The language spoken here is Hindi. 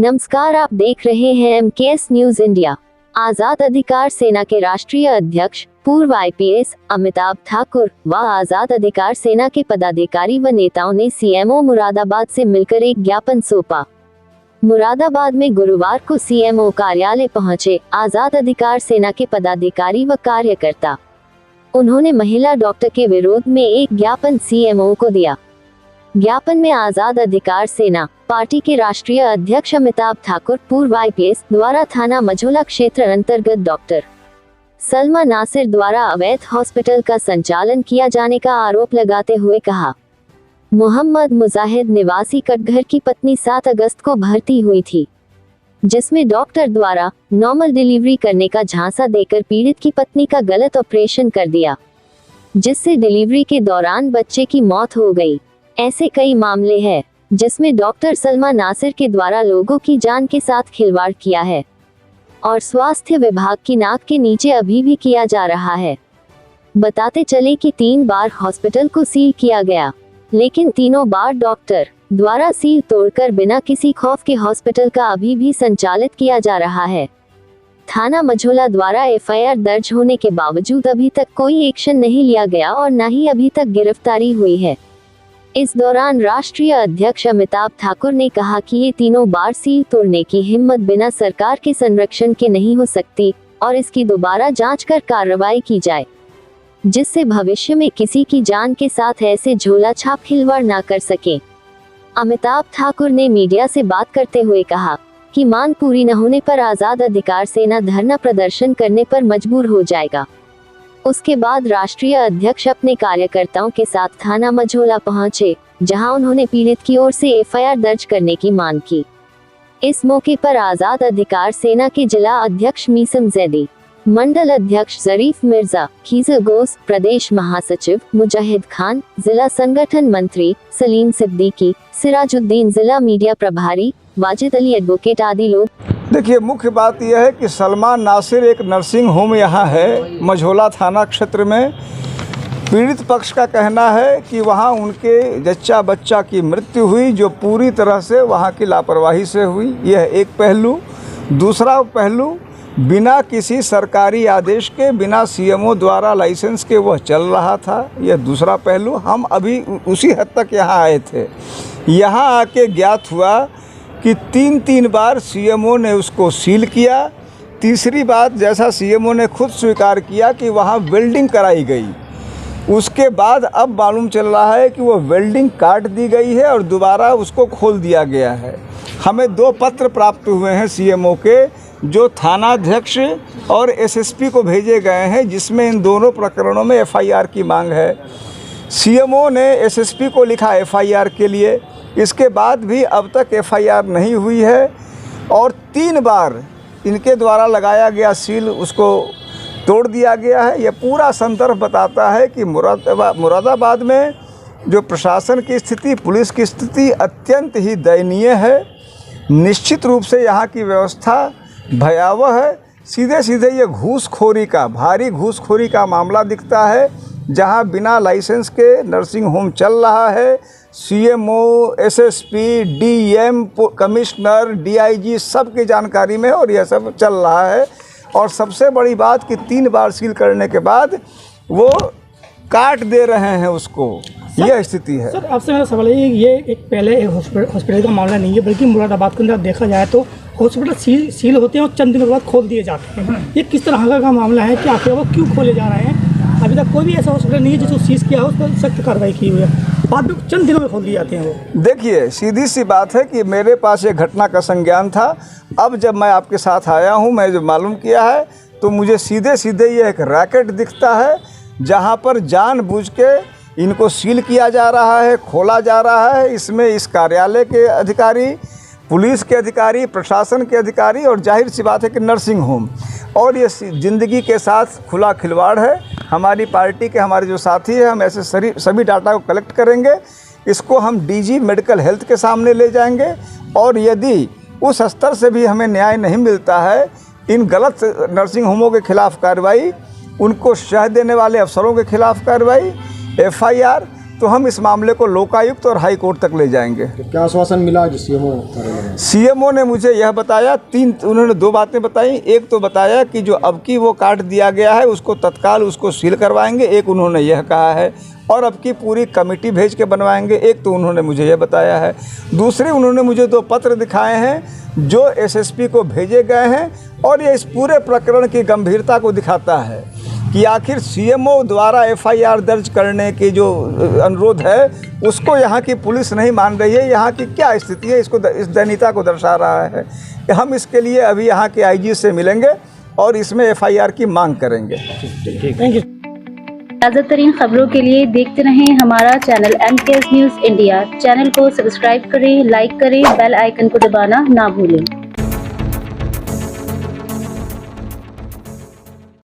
नमस्कार, आप देख रहे हैं एमकेएस न्यूज इंडिया। आजाद अधिकार सेना के राष्ट्रीय अध्यक्ष पूर्व आईपीएस अमिताभ ठाकुर व आजाद अधिकार सेना के पदाधिकारी व नेताओं ने सीएमओ मुरादाबाद से मिलकर एक ज्ञापन सौंपा। मुरादाबाद में गुरुवार को सीएमओ कार्यालय पहुंचे आजाद अधिकार सेना के पदाधिकारी व कार्यकर्ता। उन्होंने महिला डॉक्टर के विरोध में एक ज्ञापन सीएमओ को दिया। ज्ञापन में आजाद अधिकार सेना पार्टी के राष्ट्रीय अध्यक्ष अमिताभ ठाकुर पूर्व आईपीएस द्वारा थाना मझौला क्षेत्र अंतर्गत डॉक्टर सलमा नासिर द्वारा अवैध हॉस्पिटल का संचालन किया जाने का आरोप लगाते हुए कहा, मोहम्मद मुजाहिद निवासी कटघर की पत्नी 7 अगस्त को भर्ती हुई थी, जिसमें डॉक्टर द्वारा नॉर्मल डिलीवरी करने का झांसा देकर पीड़ित की पत्नी का गलत ऑपरेशन कर दिया, जिससे डिलीवरी के दौरान बच्चे की मौत हो गई। ऐसे कई मामले हैं जिसमें डॉक्टर सलमा नासिर के द्वारा लोगों की जान के साथ खिलवाड़ किया है और स्वास्थ्य विभाग की नाक के नीचे अभी भी किया जा रहा है। बताते चले कि 3 बार हॉस्पिटल को सील किया गया, लेकिन तीनों बार डॉक्टर द्वारा सील तोड़कर बिना किसी खौफ के हॉस्पिटल का अभी भी संचालित किया जा रहा है। थाना मझौला द्वारा एफआईआर दर्ज होने के बावजूद अभी तक कोई एक्शन नहीं लिया गया और न ही अभी तक गिरफ्तारी हुई है। इस दौरान राष्ट्रीय अध्यक्ष अमिताभ ठाकुर ने कहा कि ये तीनों बार सील तोड़ने की हिम्मत बिना सरकार के संरक्षण के नहीं हो सकती और इसकी दोबारा जांच कर कार्रवाई की जाए, जिससे भविष्य में किसी की जान के साथ ऐसे झोला छाप खिलवाड़ ना कर सके। अमिताभ ठाकुर ने मीडिया से बात करते हुए कहा कि मांग पूरी न होने पर आजाद अधिकार सेना धरना प्रदर्शन करने पर मजबूर हो जाएगा। उसके बाद राष्ट्रीय अध्यक्ष अपने कार्यकर्ताओं के साथ थाना मझौला पहुंचे, जहां उन्होंने पीड़ित की ओर से एफआईआर दर्ज करने की मांग की। इस मौके पर आजाद अधिकार सेना के जिला अध्यक्ष मीसम जैदी, मंडल अध्यक्ष जरीफ मिर्जा, खीज़र गोस, प्रदेश महासचिव मुजाहिद खान, जिला संगठन मंत्री सलीम सिद्दीकी, सिराजुद्दीन, जिला मीडिया प्रभारी वाजिद अली एडवोकेट आदि लोग। देखिए, मुख्य बात यह है कि सलमा नासिर एक नर्सिंग होम यहाँ है मझौला थाना क्षेत्र में। पीड़ित पक्ष का कहना है कि वहाँ उनके जच्चा बच्चा की मृत्यु हुई, जो पूरी तरह से वहाँ की लापरवाही से हुई। यह एक पहलू। दूसरा पहलू, बिना किसी सरकारी आदेश के, बिना सीएमओ द्वारा लाइसेंस के वह चल रहा था। यह दूसरा पहलू। हम अभी उसी हद तक यहाँ आए थे। यहाँ आके ज्ञात हुआ कि 3 बार सीएमओ ने उसको सील किया। तीसरी बात, जैसा सीएमओ ने खुद स्वीकार किया कि वहाँ वेल्डिंग कराई गई, उसके बाद अब मालूम चल रहा है कि वो वेल्डिंग काट दी गई है और दोबारा उसको खोल दिया गया है। हमें 2 पत्र प्राप्त हुए हैं सीएमओ के, जो थानाध्यक्ष और एसएसपी को भेजे गए हैं, जिसमें इन दोनों प्रकरणों में एफआईआर की मांग है। सीएमओ ने एसएसपी को लिखा एफआईआर के लिए, इसके बाद भी अब तक एफआईआर नहीं हुई है और 3 बार इनके द्वारा लगाया गया सील उसको तोड़ दिया गया है। यह पूरा संदर्भ बताता है कि मुरादाबाद में जो प्रशासन की स्थिति, पुलिस की स्थिति अत्यंत ही दयनीय है। निश्चित रूप से यहाँ की व्यवस्था भयावह है। सीधे सीधे ये घूसखोरी का, भारी घूसखोरी का मामला दिखता है, जहाँ बिना लाइसेंस के नर्सिंग होम चल रहा है। CMO, SSP, DM, commissioner, DIG सब की जानकारी में और यह सब चल रहा है। और सबसे बड़ी बात कि 3 बार सील करने के बाद वो काट दे रहे हैं उसको। यह स्थिति है। सर, आपसे मेरा सवाल है, ये एक पहले हॉस्पिटल का मामला नहीं है, बल्कि मुरादाबाद के अंदर देखा जाए तो हॉस्पिटल सील होते हैं और चंद दिनों के बाद खोल दिए जाते हैं। ये किस तरह का मामला है कि आखिर वो क्यों खोले जा रहे हैं? अभी तक कोई भी ऐसा हॉस्पिटल नहीं है जिसको सीज किया हो, उस पर सख्त कार्रवाई की हुई है, बाद में चंद दिनों में खोल दिए जाते हैं वो। देखिए, सीधी सी बात है कि मेरे पास ये घटना का संज्ञान था। अब जब मैं आपके साथ आया हूँ, मैं जो मालूम किया है, तो मुझे सीधे सीधे ये एक रैकेट दिखता है, जहाँ पर जानबूझ के इनको सील किया जा रहा है, खोला जा रहा है। इसमें इस कार्यालय के अधिकारी, पुलिस के अधिकारी, प्रशासन के अधिकारी और जाहिर सी बात है कि नर्सिंग होम, और ये ज़िंदगी के साथ खुला खिलवाड़ है। हमारी पार्टी के हमारे जो साथी हैं, हम ऐसे सभी डाटा को कलेक्ट करेंगे, इसको हम डीजी मेडिकल हेल्थ के सामने ले जाएंगे और यदि उस स्तर से भी हमें न्याय नहीं मिलता है, इन गलत नर्सिंग होमों के खिलाफ कार्रवाई, उनको शह देने वाले अफसरों के खिलाफ कार्रवाई, एफआईआर, तो हम इस मामले को लोकायुक्त और हाई कोर्ट तक ले जाएंगे। तो क्या आश्वासन मिला सीएमओ कार्यालय में? सीएमओ ने मुझे यह बताया, उन्होंने 2 बातें बताई। एक तो बताया कि जो अब की वो काट दिया गया है उसको तत्काल उसको सील करवाएंगे, एक उन्होंने यह कहा है, और अब की पूरी कमेटी भेज के बनवाएंगे, एक तो उन्होंने मुझे यह बताया है। दूसरे उन्होंने मुझे 2 पत्र दिखाए हैं जो एसएसपी को भेजे गए हैं, और ये इस पूरे प्रकरण की गंभीरता को दिखाता है कि आखिर सीएमओ द्वारा एफआईआर दर्ज करने की जो अनुरोध है उसको यहाँ की पुलिस नहीं मान रही है। यहाँ की क्या स्थिति है इसको इस दयनीयता को दर्शा रहा है। हम इसके लिए अभी यहाँ के आईजी से मिलेंगे और इसमें एफआईआर की मांग करेंगे। Thank you. ताज़ा तरीन खबरों के लिए देखते रहें हमारा channel MKS news India. Channel को सब्सक्राइब करें, लाइक करें, बेल आइकन को दबाना ना भूलें।